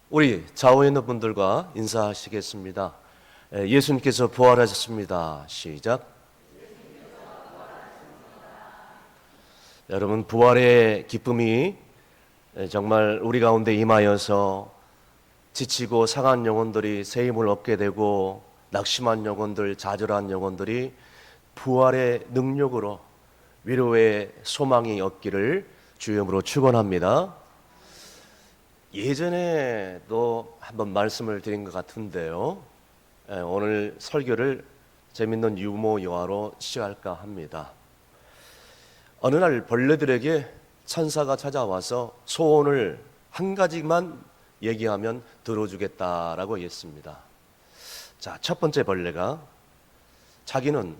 우리 좌우에 있는 분들과 인사하시겠습니다. 예수님께서 부활하셨습니다. 시작. 여러분, 부활의 기쁨이 정말 우리 가운데 임하여서 지치고 상한 영혼들이 새 힘을 얻게 되고, 낙심한 영혼들, 좌절한 영혼들이 부활의 능력으로 위로의 소망이 얻기를 주님으로 축원합니다. 예전에도 한번 말씀을 드린 것 같은데요, 오늘 설교를 재밌는 유머 영화로 시작할까 합니다. 어느 날 벌레들에게 천사가 찾아와서 소원을 한 가지만 얘기하면 들어주겠다라고 했습니다. 자, 첫 번째 벌레가 자기는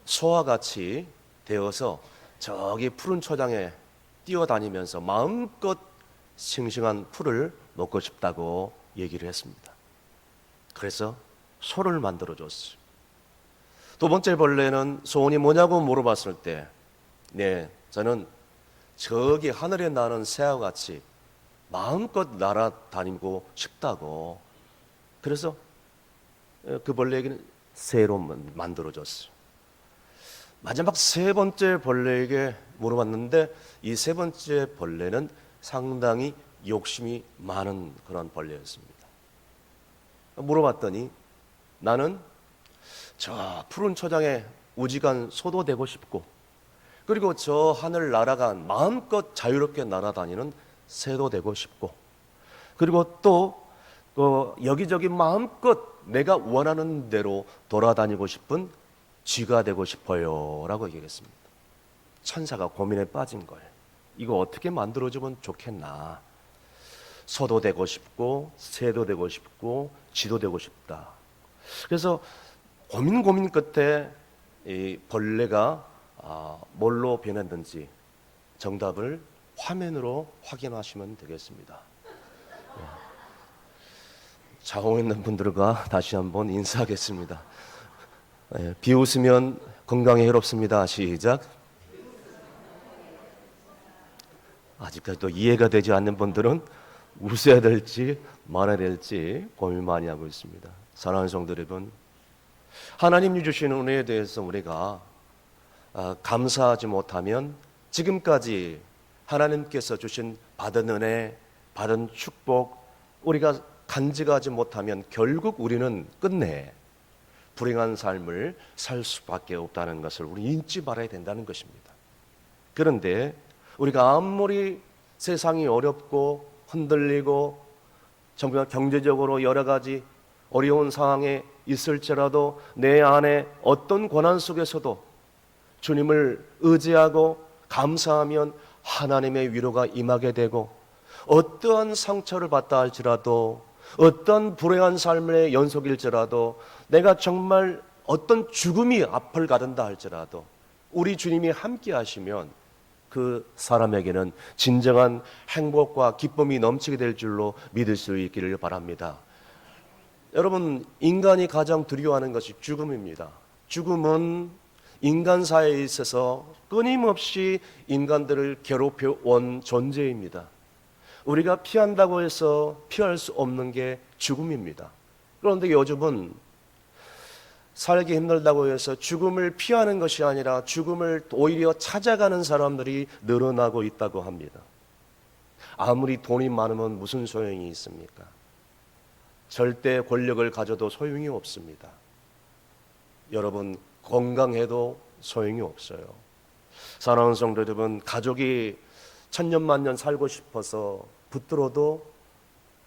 소와 같이 되어서 저기 푸른 초장에 뛰어다니면서 마음껏 싱싱한 풀을 먹고 싶다고 얘기를 했습니다. 그래서 소를 만들어줬어요. 두 번째 벌레는 소원이 뭐냐고 물어봤을 때, 네, 저는 저기 하늘에 나는 새와 같이 마음껏 날아다니고 싶다고. 그래서 그 벌레에게는 새로 만들어줬어요. 마지막 세 번째 벌레에게 물어봤는데, 이 세 번째 벌레는 상당히 욕심이 많은 그런 벌레였습니다. 물어봤더니 나는 저 푸른 초장에 우직한 소도 되고 싶고, 그리고 저 하늘 날아간 마음껏 자유롭게 날아다니는 새도 되고 싶고, 그리고 또 여기저기 마음껏 내가 원하는 대로 돌아다니고 싶은 쥐가 되고 싶어요 라고 얘기했습니다. 천사가 고민에 빠진 거예요. 이거 어떻게 만들어주면 좋겠나. 소도 되고 싶고 새도 되고 싶고 쥐도 되고 싶다. 그래서 고민 끝에 이 벌레가 뭘로 변했는지 정답을 화면으로 확인하시면 되겠습니다. 좌우에 있는 분들과 다시 한번 인사하겠습니다. 비웃으면 건강에 해롭습니다. 시작. 아직까지도 이해가 되지 않는 분들은 웃어야 될지 말아야 될지 고민 많이 하고 있습니다. 사랑하는 성도 여러분, 하나님이 주신 은혜에 대해서 우리가 감사하지 못하면 지금까지 하나님께서 주신 받은 은혜, 받은 축복, 우리가 간직하지 못하면 결국 우리는 끝내 불행한 삶을 살 수밖에 없다는 것을 우리 잊지 말아야 된다는 것입니다. 그런데 우리가 아무리 세상이 어렵고 흔들리고 정말 경제적으로 여러 가지 어려운 상황에 있을지라도 내 안에 어떤 고난 속에서도 주님을 의지하고 감사하면 하나님의 위로가 임하게 되고, 어떠한 상처를 받다 할지라도, 어떤 불행한 삶의 연속일지라도, 내가 정말 어떤 죽음이 앞을 가른다 할지라도 우리 주님이 함께 하시면 그 사람에게는 진정한 행복과 기쁨이 넘치게 될 줄로 믿을 수 있기를 바랍니다. 여러분, 인간이 가장 두려워하는 것이 죽음입니다. 죽음은 인간사에 있어서 끊임없이 인간들을 괴롭혀온 존재입니다. 우리가 피한다고 해서 피할 수 없는 게 죽음입니다. 그런데 요즘은 살기 힘들다고 해서 죽음을 피하는 것이 아니라 죽음을 오히려 찾아가는 사람들이 늘어나고 있다고 합니다. 아무리 돈이 많으면 무슨 소용이 있습니까? 절대 권력을 가져도 소용이 없습니다. 여러분, 건강해도 소용이 없어요. 사랑하는 성도 여러분, 가족이 천년만년 살고 싶어서 붙들어도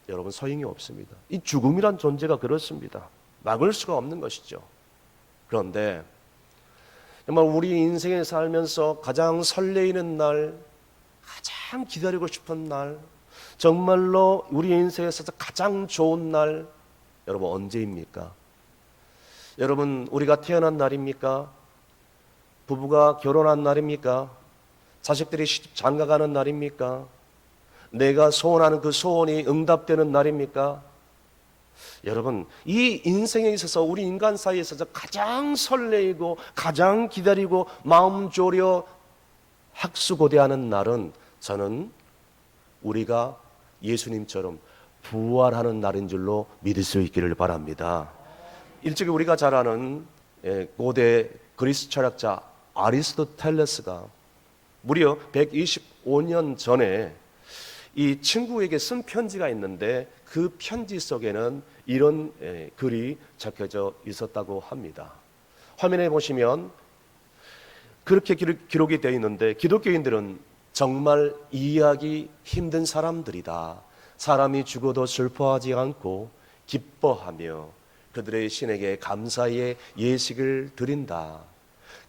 여러분 소용이 없습니다. 이 죽음이란 존재가 그렇습니다. 막을 수가 없는 것이죠. 그런데 정말 우리 인생에 살면서 가장 설레이는 날, 가장 기다리고 싶은 날, 정말로 우리 인생에서 가장 좋은 날, 여러분 언제입니까? 여러분, 우리가 태어난 날입니까? 부부가 결혼한 날입니까? 자식들이 시집 장가가는 날입니까? 내가 소원하는 그 소원이 응답되는 날입니까? 여러분, 이 인생에 있어서 우리 인간 사이에 있어서 가장 설레이고 가장 기다리고 마음 졸여 학수고대하는 날은, 저는 우리가 예수님처럼 부활하는 날인 줄로 믿을 수 있기를 바랍니다. 일찍이 우리가 잘 아는 고대 그리스 철학자 아리스토텔레스가 무려 125년 전에 이 친구에게 쓴 편지가 있는데 그 편지 속에는 이런 글이 적혀져 있었다고 합니다. 화면에 보시면 그렇게 기록이 되어 있는데, 기독교인들은 정말 이해하기 힘든 사람들이다. 사람이 죽어도 슬퍼하지 않고 기뻐하며 그들의 신에게 감사의 예식을 드린다.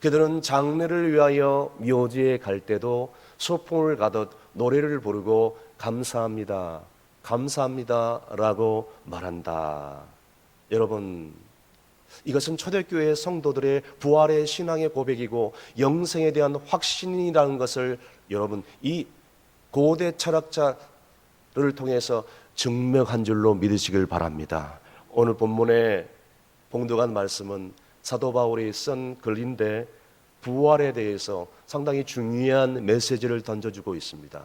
그들은 장례를 위하여 묘지에 갈 때도 소풍을 가듯 노래를 부르고 감사합니다, 감사합니다 라고 말한다. 여러분, 이것은 초대교회 성도들의 부활의 신앙의 고백이고 영생에 대한 확신이라는 것을 여러분 이 고대 철학자를 통해서 증명한 줄로 믿으시길 바랍니다. 오늘 본문에 봉독한 말씀은 사도 바울이 쓴 글인데 부활에 대해서 상당히 중요한 메시지를 던져주고 있습니다.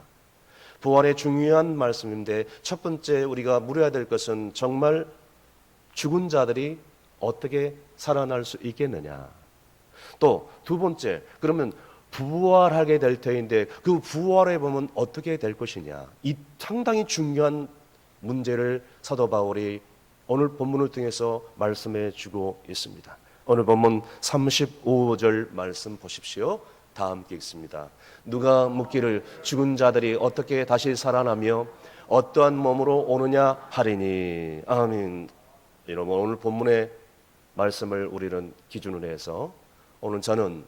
부활의 중요한 말씀인데 첫 번째 우리가 물어야 될 것은 정말 죽은 자들이 어떻게 살아날 수 있겠느냐. 또 두 번째, 그러면 부활하게 될 터인데 그 부활에 보면 어떻게 될 것이냐. 이 상당히 중요한 문제를 사도 바울이 오늘 본문을 통해서 말씀해 주고 있습니다. 오늘 본문 35절 말씀 보십시오. 다 함께 읽습니다. 누가 묻기를 죽은 자들이 어떻게 다시 살아나며 어떠한 몸으로 오느냐 하리니. 아멘. 여러분, 오늘 본문의 말씀을 우리는 기준으로 해서 오늘 저는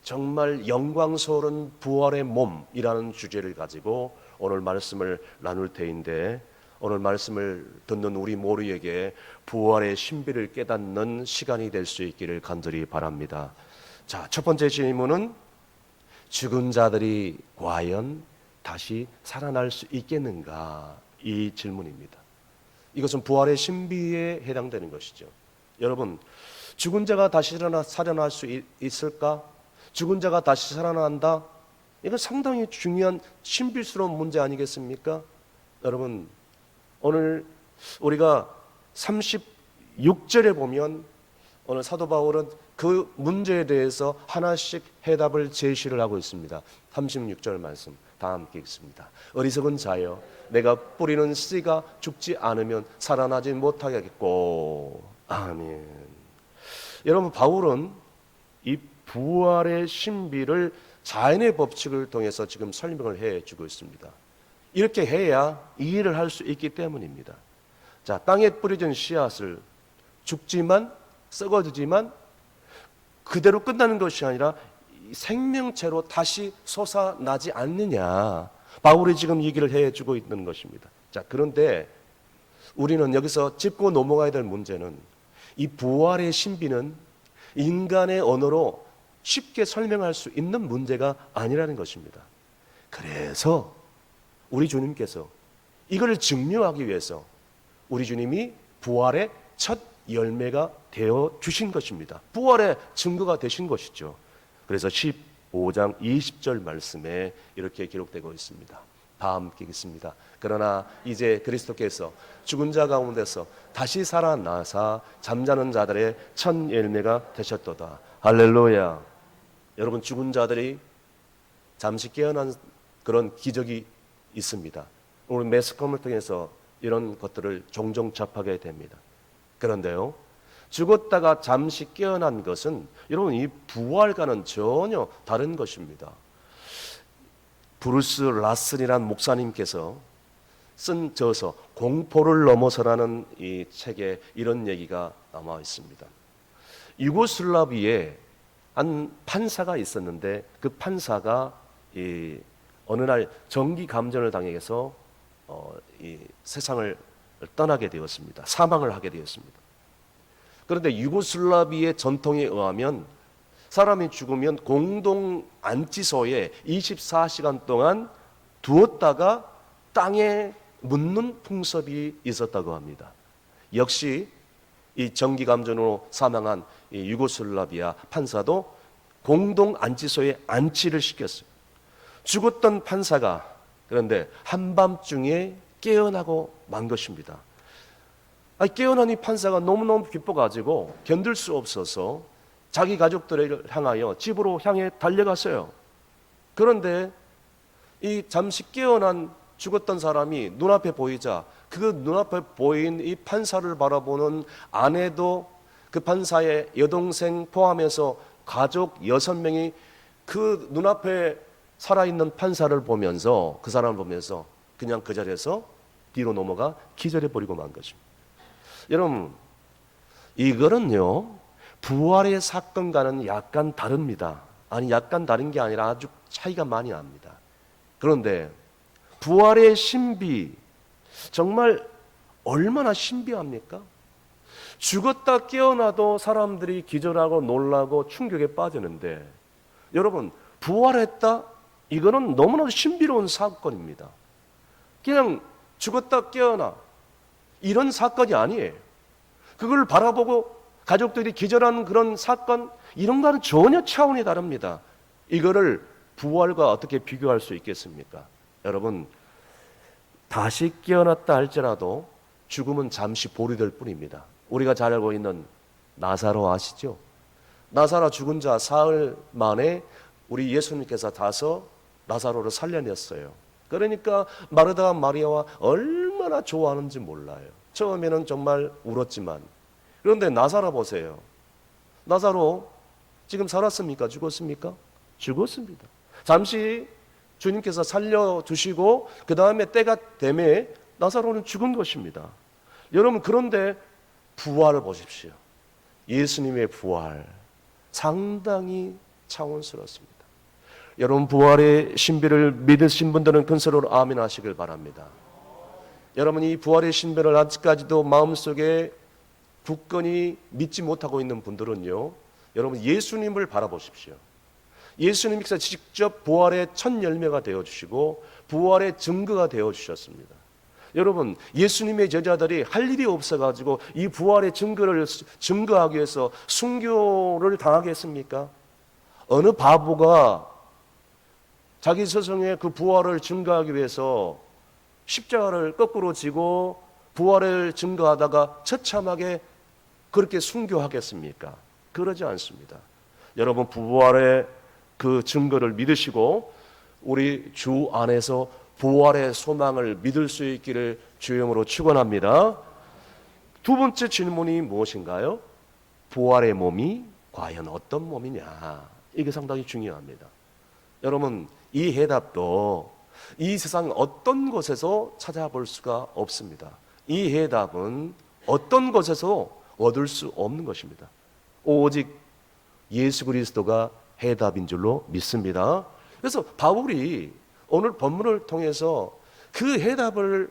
정말 영광스러운 부활의 몸이라는 주제를 가지고 오늘 말씀을 나눌 테인데, 오늘 말씀을 듣는 우리 모두에게 부활의 신비를 깨닫는 시간이 될 수 있기를 간절히 바랍니다. 자, 첫 번째 질문은 죽은 자들이 과연 다시 살아날 수 있겠는가? 이 질문입니다. 이것은 부활의 신비에 해당되는 것이죠. 여러분, 죽은 자가 다시 살아날 수 있을까? 죽은 자가 다시 살아난다? 이건 상당히 중요한 신비스러운 문제 아니겠습니까? 여러분, 오늘 우리가 36절에 보면 오늘 사도 바울은 그 문제에 대해서 하나씩 해답을 제시를 하고 있습니다. 36절 말씀 다 함께 읽습니다. 어리석은 자여, 내가 뿌리는 씨가 죽지 않으면 살아나지 못하겠고. 아멘. 여러분, 바울은 이 부활의 신비를 자연의 법칙을 통해서 지금 설명을 해주고 있습니다. 이렇게 해야 이해를 할 수 있기 때문입니다. 자, 땅에 뿌려진 씨앗을 죽지만 썩어지지만 그대로 끝나는 것이 아니라 생명체로 다시 솟아나지 않느냐, 바울이 지금 얘기를 해주고 있는 것입니다. 자, 그런데 우리는 여기서 짚고 넘어가야 될 문제는 이 부활의 신비는 인간의 언어로 쉽게 설명할 수 있는 문제가 아니라는 것입니다. 그래서 우리 주님께서 이걸 증명하기 위해서 우리 주님이 부활의 첫 열매가 되어 주신 것입니다. 부활의 증거가 되신 것이죠. 그래서 15장 20절 말씀에 이렇게 기록되고 있습니다. 다 함께 읽습니다. 그러나 이제 그리스도께서 죽은 자 가운데서 다시 살아나사 잠자는 자들의 첫 열매가 되셨도다. 할렐루야. 여러분, 죽은 자들이 잠시 깨어난 그런 기적이 있습니다. 오늘 매스컴을 통해서 이런 것들을 종종 접하게 됩니다. 그런데요, 죽었다가 잠시 깨어난 것은 여러분 이 부활과는 전혀 다른 것입니다. 브루스 라슨이라는 목사님께서 쓴 저서 공포를 넘어서라는 이 책에 이런 얘기가 남아 있습니다. 유고슬라비아에 한 판사가 있었는데 그 판사가 어느 날 정기 감전을 당해서 이 세상을 떠나게 되었습니다. 사망을 하게 되었습니다. 그런데 유고슬라비아의 전통에 의하면 사람이 죽으면 공동 안치소에 24시간 동안 두었다가 땅에 묻는 풍습이 있었다고 합니다. 역시 이 정기 감전으로 사망한 이 유고슬라비아 판사도 공동 안치소에 안치를 시켰어요. 죽었던 판사가 그런데 한밤중에 깨어나고 만 것입니다. 깨어난 이 판사가 너무너무 기뻐가지고 견딜 수 없어서 자기 가족들을 향하여 집으로 향해 달려갔어요. 그런데 이 잠시 깨어난 죽었던 사람이 눈앞에 보이자 그 눈앞에 보인 이 판사를 바라보는 아내도 그 판사의 여동생 포함해서 가족 6명이 그 눈앞에 살아있는 판사를 보면서, 그 사람을 보면서 그냥 그 자리에서 뒤로 넘어가 기절해버리고 만 것입니다. 여러분, 이거는요 부활의 사건과는 약간 다릅니다. 아니, 약간 다른 게 아니라 아주 차이가 많이 납니다. 그런데 부활의 신비, 정말 얼마나 신비합니까? 죽었다 깨어나도 사람들이 기절하고 놀라고 충격에 빠지는데, 여러분, 부활했다? 이거는 너무나도 신비로운 사건입니다. 그냥 죽었다 깨어나 이런 사건이 아니에요. 그걸 바라보고 가족들이 기절하는 그런 사건, 이런 거는 전혀 차원이 다릅니다. 이거를 부활과 어떻게 비교할 수 있겠습니까? 여러분, 다시 깨어났다 할지라도 죽음은 잠시 보류될 뿐입니다. 우리가 잘 알고 있는 나사로 아시죠? 나사로 죽은 자 사흘 만에 우리 예수님께서 다서 나사로를 살려냈어요. 그러니까 마르다와 마리아와 얼마나 좋아하는지 몰라요. 처음에는 정말 울었지만. 그런데 나사로 보세요. 나사로 지금 살았습니까? 죽었습니까? 죽었습니다. 잠시 주님께서 살려주시고 그 다음에 때가 되매 나사로는 죽은 것입니다. 여러분, 그런데 부활을 보십시오. 예수님의 부활 상당히 차원스럽습니다. 여러분, 부활의 신비를 믿으신 분들은 큰 소리로 아멘 하시길 바랍니다. 여러분, 이 부활의 신비를 아직까지도 마음속에 굳건히 믿지 못하고 있는 분들은요, 여러분, 예수님을 바라보십시오. 예수님께서 직접 부활의 첫 열매가 되어주시고 부활의 증거가 되어주셨습니다. 여러분, 예수님의 제자들이 할 일이 없어가지고 이 부활의 증거를 증거하기 위해서 순교를 당하겠습니까? 어느 바보가 자기 스승의 그 부활을 증거하기 위해서 십자가를 거꾸로 지고 부활을 증거하다가 처참하게 그렇게 순교하겠습니까? 그러지 않습니다. 여러분, 부활의 그 증거를 믿으시고 우리 주 안에서 부활의 소망을 믿을 수 있기를 주님으로 축원합니다. 두 번째 질문이 무엇인가요? 부활의 몸이 과연 어떤 몸이냐? 이게 상당히 중요합니다. 여러분, 이 해답도 이 세상 어떤 곳에서 찾아볼 수가 없습니다. 이 해답은 어떤 곳에서 얻을 수 없는 것입니다. 오직 예수 그리스도가 해답인 줄로 믿습니다. 그래서 바울이 오늘 본문을 통해서 그 해답을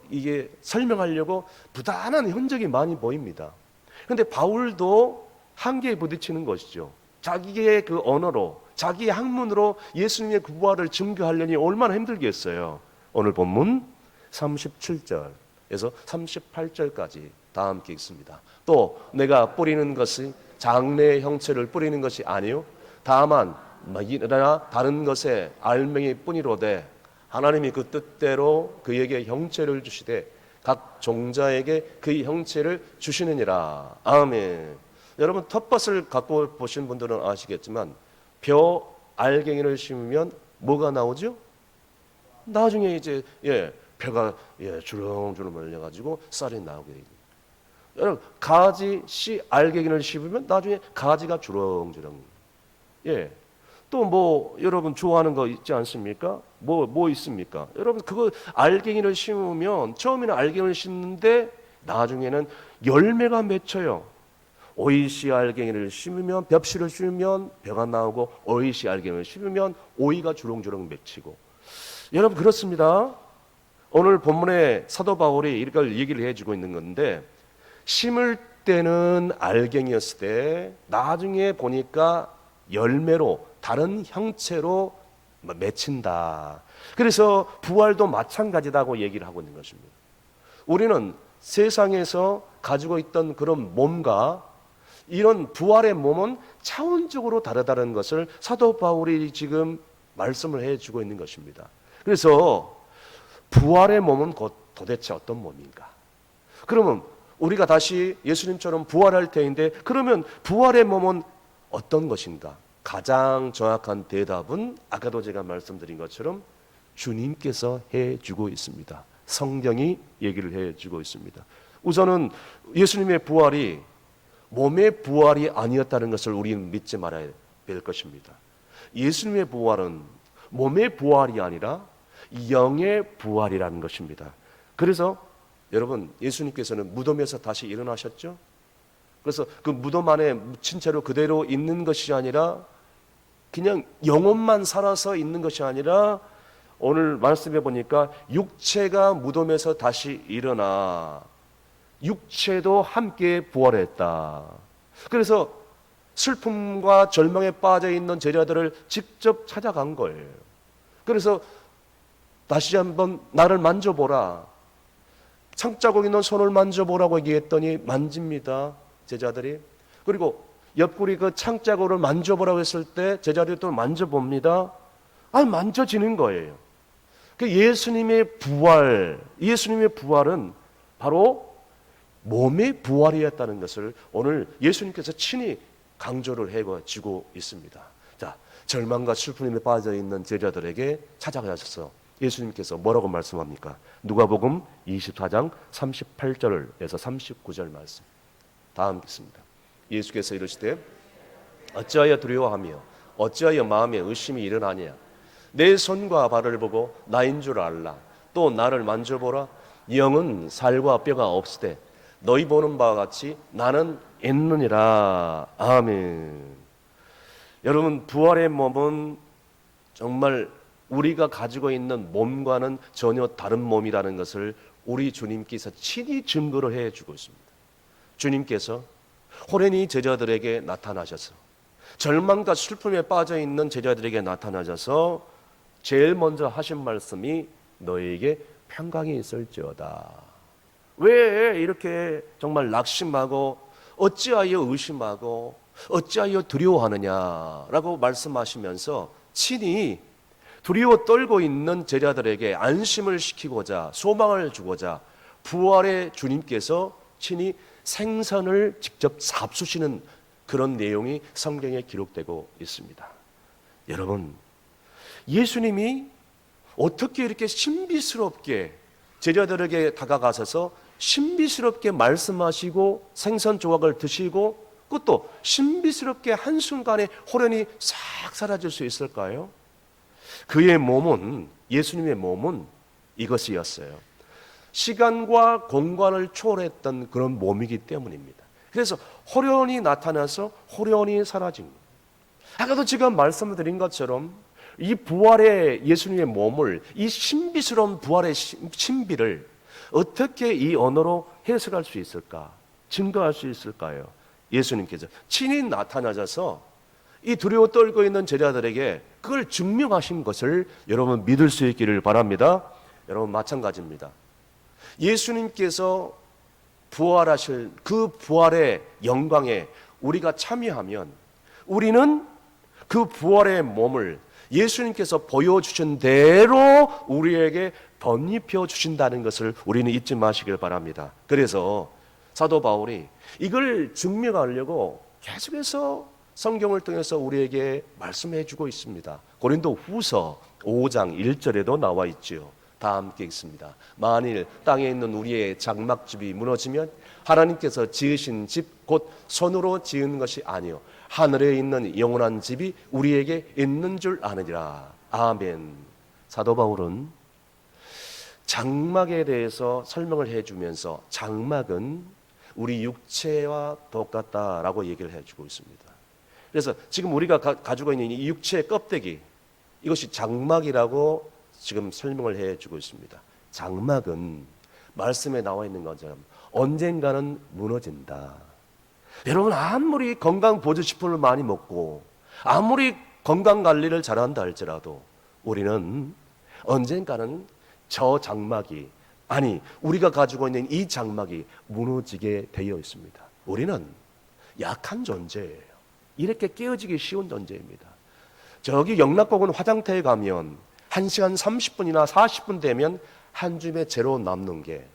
이게 설명하려고 부단한 흔적이 많이 보입니다. 그런데 바울도 한계에 부딪히는 것이죠. 자기의 그 언어로, 자기의 학문으로 예수님의 부활을 증거하려니 얼마나 힘들겠어요. 오늘 본문 37절에서 38절까지 다 함께 읽습니다. 또 내가 뿌리는 것이 장래의 형체를 뿌리는 것이 아니요 다만 이나 다른 것에 알맹이 뿐이로되 하나님이 그 뜻대로 그에게 형체를 주시되 각 종자에게 그 형체를 주시느니라. 아멘. 여러분, 텃밭을 갖고 보신 분들은 아시겠지만 벼 알갱이를 심으면 뭐가 나오죠? 나중에 이제 벼가 주렁주렁 말려가지고 쌀이 나오게 됩니다. 여러분, 가지 씨 알갱이를 씹으면 나중에 가지가 주렁주렁. 또 뭐 여러분 좋아하는 거 있지 않습니까? 뭐 있습니까? 여러분, 그거 알갱이를 심으면 처음에는 알갱이를 심는데 나중에는 열매가 맺혀요. 오이씨 알갱이를 심으면 벽씨를 심으면 벼가 나오고 오이씨 알갱이를 심으면 오이가 주렁주렁 맺히고. 여러분, 그렇습니다. 오늘 본문에 사도 바울이 이걸 얘기를 해주고 있는 건데, 심을 때는 알갱이였을 때 나중에 보니까 열매로 다른 형체로 맺힌다. 그래서 부활도 마찬가지다고 얘기를 하고 있는 것입니다. 우리는 세상에서 가지고 있던 그런 몸과 이런 부활의 몸은 차원적으로 다르다는 것을 사도 바울이 지금 말씀을 해주고 있는 것입니다. 그래서 부활의 몸은 곧 도대체 어떤 몸인가? 그러면 우리가 다시 예수님처럼 부활할 때인데 그러면 부활의 몸은 어떤 것인가? 가장 정확한 대답은 아까도 제가 말씀드린 것처럼 주님께서 해주고 있습니다. 성경이 얘기를 해주고 있습니다. 우선은 예수님의 부활이 몸의 부활이 아니었다는 것을 우리는 믿지 말아야 될 것입니다. 예수님의 부활은 몸의 부활이 아니라 영의 부활이라는 것입니다. 그래서 여러분, 예수님께서는 무덤에서 다시 일어나셨죠? 그래서 그 무덤 안에 묻힌 채로 그대로 있는 것이 아니라 그냥 영혼만 살아서 있는 것이 아니라 오늘 말씀해 보니까 육체가 무덤에서 다시 일어나 육체도 함께 부활했다. 그래서 슬픔과 절망에 빠져 있는 제자들을 직접 찾아간 거예요. 그래서 다시 한번 나를 만져보라. 창자국 있는 손을 만져보라고 얘기했더니 만집니다. 제자들이. 그리고 옆구리 그 창자국을 만져보라고 했을 때 제자들이 또 만져봅니다. 만져지는 거예요. 그 예수님의 부활은 바로 몸의 부활이었다는 것을 오늘 예수님께서 친히 강조를 해주고 있습니다. 자, 절망과 슬픔에 빠져 있는 제자들에게 찾아가셔서 예수님께서 뭐라고 말씀합니까? 누가복음 24장 38절에서 39절 말씀. 다음 읽습니다. 예수께서 이르시되 어찌하여 두려워하며 어찌하여 마음에 의심이 일어나냐? 내 손과 발을 보고 나인 줄 알라. 또 나를 만져보라. 영은 살과 뼈가 없으되 너희 보는 바와 같이 나는 있느니라. 아멘. 여러분, 부활의 몸은 정말 우리가 가지고 있는 몸과는 전혀 다른 몸이라는 것을 우리 주님께서 친히 증거를 해주고 있습니다. 주님께서 호련히 제자들에게 나타나셔서 절망과 슬픔에 빠져 있는 제자들에게 나타나셔서 제일 먼저 하신 말씀이 너희에게 평강이 있을지어다. 왜 이렇게 정말 낙심하고 어찌하여 의심하고 어찌하여 두려워하느냐라고 말씀하시면서 친히 두려워 떨고 있는 제자들에게 안심을 시키고자 소망을 주고자 부활의 주님께서 친히 생선을 직접 잡수시는 그런 내용이 성경에 기록되고 있습니다. 여러분, 예수님이 어떻게 이렇게 신비스럽게 제자들에게 다가가셔서 신비스럽게 말씀하시고 생선 조각을 드시고 그것도 신비스럽게 한순간에 호련히 싹 사라질 수 있을까요? 그의 몸은, 예수님의 몸은 이것이었어요. 시간과 공간을 초월했던 그런 몸이기 때문입니다. 그래서 호련히 나타나서 호련히 사라진 거예요. 아까도 지금 말씀드린 것처럼 이 부활의 예수님의 몸을, 이 신비스러운 부활의 신비를 어떻게 이 언어로 해석할 수 있을까? 증거할 수 있을까요? 예수님께서 친히 나타나셔서 이 두려워 떨고 있는 제자들에게 그걸 증명하신 것을 여러분 믿을 수 있기를 바랍니다. 여러분, 마찬가지입니다. 예수님께서 부활하실 그 부활의 영광에 우리가 참여하면 우리는 그 부활의 몸을 예수님께서 보여주신 대로 우리에게 덧입혀 주신다는 것을 우리는 잊지 마시길 바랍니다. 그래서 사도 바울이 이걸 증명하려고 계속해서 성경을 통해서 우리에게 말씀해 주고 있습니다. 고린도 후서 5장 1절에도 나와 있지요. 다 함께 읽습니다. 만일 땅에 있는 우리의 장막집이 무너지면 하나님께서 지으신 집 곧 손으로 지은 것이 아니요 하늘에 있는 영원한 집이 우리에게 있는 줄 아느니라. 아멘. 사도 바울은 장막에 대해서 설명을 해주면서 장막은 우리 육체와 똑같다라고 얘기를 해주고 있습니다. 그래서 지금 우리가 가지고 있는 이 육체의 껍데기, 이것이 장막이라고 지금 설명을 해주고 있습니다. 장막은 말씀에 나와 있는 것처럼 언젠가는 무너진다. 여러분, 아무리 건강보조식품을 많이 먹고 아무리 건강관리를 잘한다 할지라도 우리는 언젠가는 저 장막이, 아니 우리가 가지고 있는 이 장막이 무너지게 되어 있습니다. 우리는 약한 존재예요. 이렇게 깨어지기 쉬운 존재입니다. 저기 영락공원 화장터에 가면 1시간 30분이나 40분 되면 한 줌의 죄로 남는 게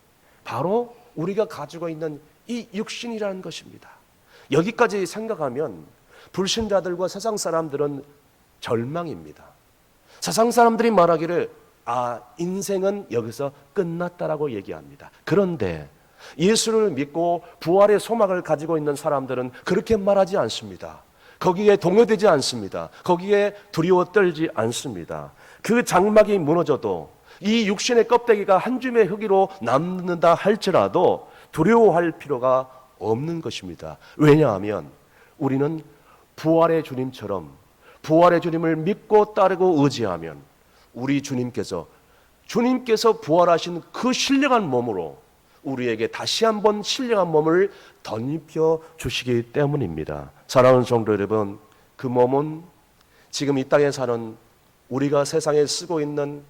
바로 우리가 가지고 있는 이 육신이라는 것입니다. 여기까지 생각하면 불신자들과 세상 사람들은 절망입니다. 세상 사람들이 말하기를 인생은 여기서 끝났다라고 얘기합니다. 그런데 예수를 믿고 부활의 소망을 가지고 있는 사람들은 그렇게 말하지 않습니다. 거기에 동요되지 않습니다. 거기에 두려워 떨지 않습니다. 그 장막이 무너져도 이 육신의 껍데기가 한 줌의 흙으로 남는다 할지라도 두려워할 필요가 없는 것입니다. 왜냐하면 우리는 부활의 주님처럼 부활의 주님을 믿고 따르고 의지하면 우리 주님께서 부활하신 그 신령한 몸으로 우리에게 다시 한번 신령한 몸을 덧입혀 주시기 때문입니다. 사랑하는 성도 여러분, 그 몸은 지금 이 땅에 사는 우리가 세상에 쓰고 있는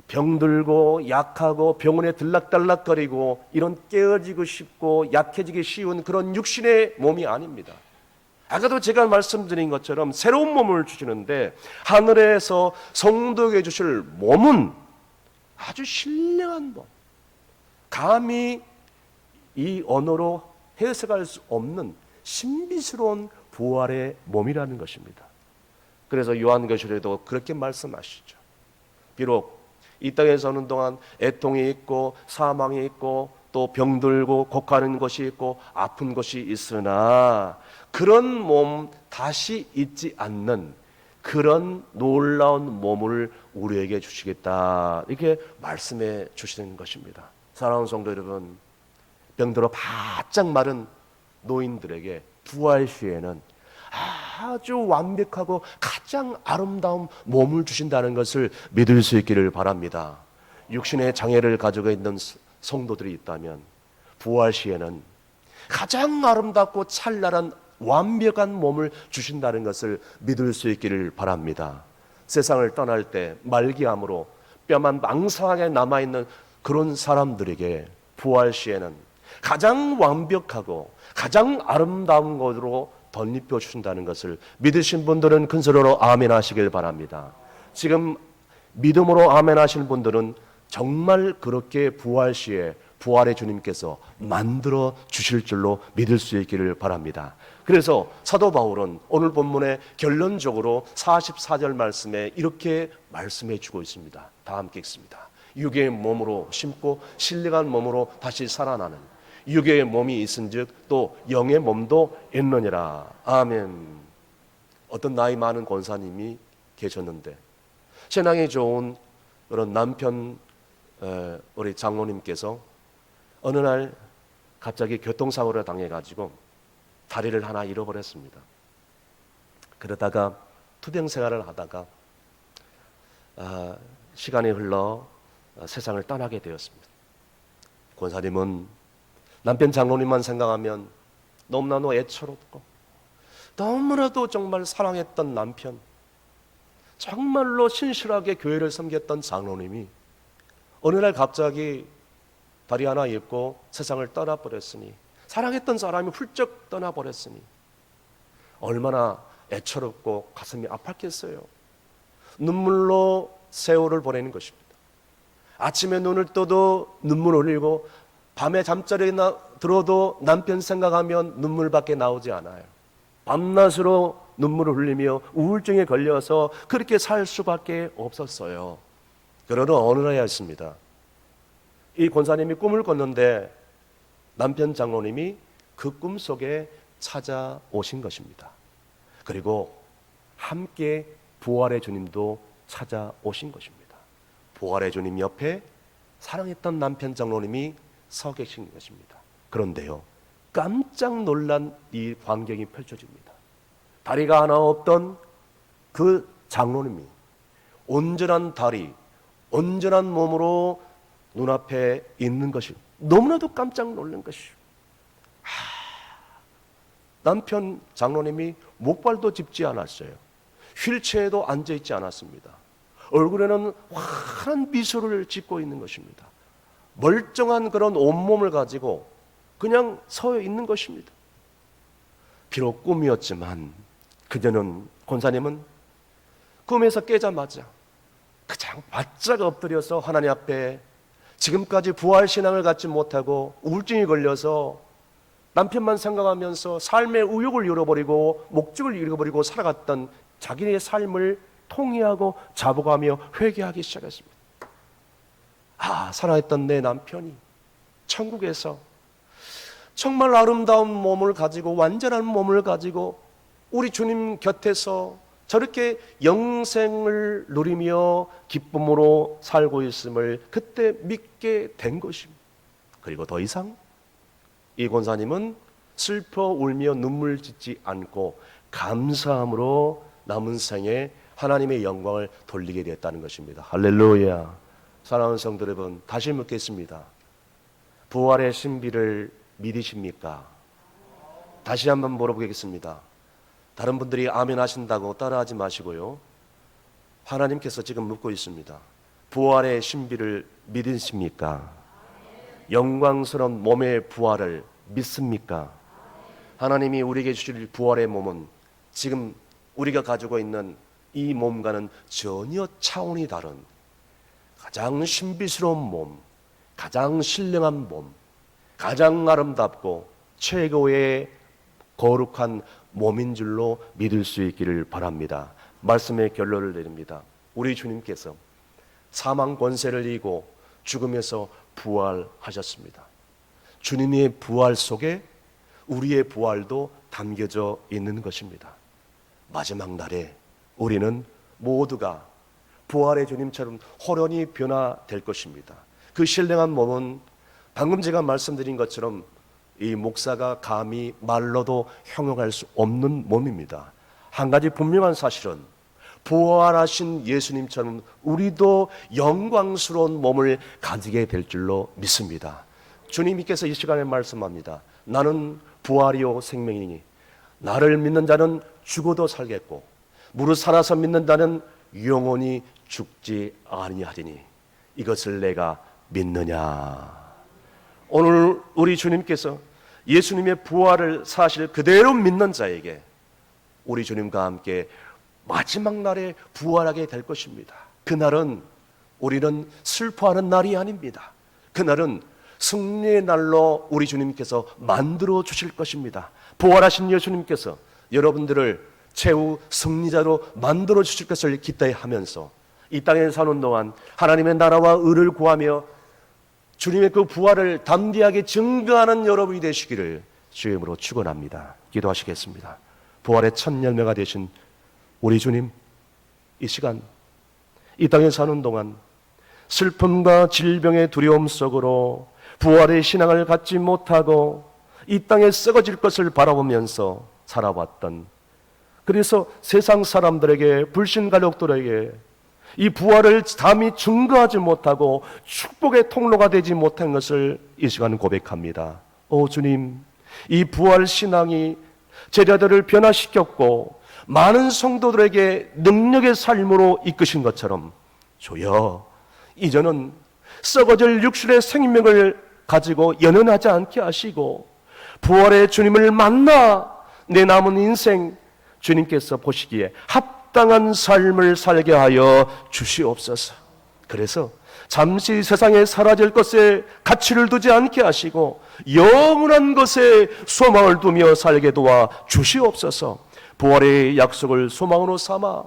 병들고 약하고 병원에 들락달락거리고 이런 깨어지고 싶고 약해지기 쉬운 그런 육신의 몸이 아닙니다. 아까도 제가 말씀드린 것처럼 새로운 몸을 주시는데 하늘에서 성도에게 주실 몸은 아주 신령한 몸, 감히 이 언어로 해석할 수 없는 신비스러운 부활의 몸이라는 것입니다. 그래서 요한계시록에도 그렇게 말씀하시죠. 비록 이 땅에 사는 동안 애통이 있고 사망이 있고 또 병들고 곡하는 것이 있고 아픈 것이 있으나 그런 몸 다시 잊지 않는 그런 놀라운 몸을 우리에게 주시겠다, 이렇게 말씀해 주시는 것입니다. 사랑하는 성도 여러분, 병들어 바짝 마른 노인들에게 부활 시에는 아주 완벽하고 가장 아름다운 몸을 주신다는 것을 믿을 수 있기를 바랍니다. 육신의 장애를 가지고 있는 성도들이 있다면 부활 시에는 가장 아름답고 찬란한 완벽한 몸을 주신다는 것을 믿을 수 있기를 바랍니다. 세상을 떠날 때 말기암으로 뼈만 망상하게 남아있는 그런 사람들에게 부활 시에는 가장 완벽하고 가장 아름다운 것으로 덧입혀 주신다는 것을 믿으신 분들은 큰 소리로 아멘 하시길 바랍니다. 지금 믿음으로 아멘 하시는 분들은 정말 그렇게 부활 시에 부활의 주님께서 만들어 주실 줄로 믿을 수 있기를 바랍니다. 그래서 사도 바울은 오늘 본문의 결론적으로 44절 말씀에 이렇게 말씀해 주고 있습니다. 다 함께 읽습니다. 육의 몸으로 심고 신령한 몸으로 다시 살아나는 육의 몸이 있은즉 또 영의 몸도 있느니라. 아멘. 어떤 나이 많은 권사님이 계셨는데 신앙이 좋은 그런 남편 우리 장로님께서 어느 날 갑자기 교통사고를 당해가지고 다리를 하나 잃어버렸습니다. 그러다가 투병 생활을 하다가 시간이 흘러 세상을 떠나게 되었습니다. 권사님은 남편 장로님만 생각하면 너무나도 애처롭고 너무나도 정말 사랑했던 남편, 정말로 신실하게 교회를 섬겼던 장로님이 어느 날 갑자기 다리 하나 잃고 세상을 떠나버렸으니, 사랑했던 사람이 훌쩍 떠나버렸으니 얼마나 애처롭고 가슴이 아팠겠어요. 눈물로 세월을 보내는 것입니다. 아침에 눈을 떠도 눈물 흘리고 밤에 잠자리에 들어도 남편 생각하면 눈물밖에 나오지 않아요. 밤낮으로 눈물을 흘리며 우울증에 걸려서 그렇게 살 수밖에 없었어요. 그러나 어느 날이었습니다. 이 권사님이 꿈을 꿨는데 남편 장로님이 그 꿈속에 찾아오신 것입니다. 그리고 함께 부활의 주님도 찾아오신 것입니다. 부활의 주님 옆에 사랑했던 남편 장로님이 서 계신 것입니다. 그런데요, 깜짝 놀란 이 광경이 펼쳐집니다. 다리가 하나 없던 그 장로님이 온전한 다리, 온전한 몸으로 눈앞에 있는 것이 너무나도 깜짝 놀란 것이죠. 남편 장로님이 목발도 짚지 않았어요. 휠체어에도 앉아있지 않았습니다. 얼굴에는 환한 미소를 짓고 있는 것입니다. 멀쩡한 그런 온몸을 가지고 그냥 서 있는 것입니다. 비록 꿈이었지만 그녀는, 권사님은 꿈에서 깨자마자 그냥 바짝 엎드려서 하나님 앞에 지금까지 부활신앙을 갖지 못하고 우울증이 걸려서 남편만 생각하면서 삶의 의욕을 잃어버리고 목적을 잃어버리고 살아갔던 자기의 삶을 통회하고 자복하며 회개하기 시작했습니다. 사랑했던 내 남편이 천국에서 정말 아름다운 몸을 가지고 완전한 몸을 가지고 우리 주님 곁에서 저렇게 영생을 누리며 기쁨으로 살고 있음을 그때 믿게 된 것입니다. 그리고 더 이상 이 권사님은 슬퍼 울며 눈물 짓지 않고 감사함으로 남은 생에 하나님의 영광을 돌리게 됐다는 것입니다. 할렐루야. 사랑하는 성도 여러분, 다시 묻겠습니다. 부활의 신비를 믿으십니까? 다시 한번 물어보겠습니다. 다른 분들이 아멘 하신다고 따라하지 마시고요. 하나님께서 지금 묻고 있습니다. 부활의 신비를 믿으십니까? 영광스러운 몸의 부활을 믿습니까? 하나님이 우리에게 주실 부활의 몸은 지금 우리가 가지고 있는 이 몸과는 전혀 차원이 다른 가장 신비스러운 몸, 가장 신령한 몸, 가장 아름답고 최고의 거룩한 몸인 줄로 믿을 수 있기를 바랍니다. 말씀의 결론을 내립니다. 우리 주님께서 사망 권세를 이기고 죽음에서 부활하셨습니다. 주님의 부활 속에 우리의 부활도 담겨져 있는 것입니다. 마지막 날에 우리는 모두가 부활의 주님처럼 호련히 변화될 것입니다. 그 신령한 몸은 방금 제가 말씀드린 것처럼 이 목사가 감히 말로도 형용할 수 없는 몸입니다. 한 가지 분명한 사실은 부활하신 예수님처럼 우리도 영광스러운 몸을 가지게 될 줄로 믿습니다. 주님께서 이 시간에 말씀합니다. 나는 부활이요 생명이니 나를 믿는 자는 죽어도 살겠고 무릇 살아서 믿는 자는 영원히 죽지 아니하리니 이것을 내가 믿느냐. 오늘 우리 주님께서 예수님의 부활을 사실 그대로 믿는 자에게 우리 주님과 함께 마지막 날에 부활하게 될 것입니다. 그날은 우리는 슬퍼하는 날이 아닙니다. 그날은 승리의 날로 우리 주님께서 만들어 주실 것입니다. 부활하신 예수님께서 여러분들을 최후 승리자로 만들어 주실 것을 기대하면서 이 땅에 사는 동안 하나님의 나라와 의를 구하며 주님의 그 부활을 담대하게 증거하는 여러분이 되시기를 주의 이름으로 축원합니다. 기도하시겠습니다. 부활의 첫 열매가 되신 우리 주님, 이 시간 이 땅에 사는 동안 슬픔과 질병의 두려움 속으로 부활의 신앙을 갖지 못하고 이 땅에 썩어질 것을 바라보면서 살아왔던, 그래서 세상 사람들에게, 불신가족들에게 이 부활을 감히 증거하지 못하고 축복의 통로가 되지 못한 것을 이 시간 고백합니다. 오 주님, 이 부활 신앙이 제자들을 변화시켰고 많은 성도들에게 능력의 삶으로 이끄신 것처럼 주여, 이제는 썩어질 육신의 생명을 가지고 연연하지 않게 하시고 부활의 주님을 만나 내 남은 인생 주님께서 보시기에 합당한 삶을 살게 하여 주시옵소서. 그래서 잠시 세상에 사라질 것에 가치를 두지 않게 하시고 영원한 것에 소망을 두며 살게 도와 주시옵소서. 부활의 약속을 소망으로 삼아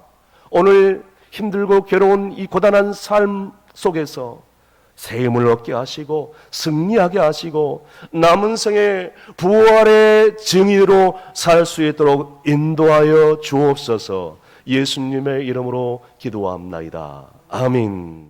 오늘 힘들고 괴로운 이 고단한 삶 속에서 새 힘을 얻게 하시고 승리하게 하시고 남은 생에 부활의 증인으로 살 수 있도록 인도하여 주옵소서. 예수님의 이름으로 기도합나이다. 아멘.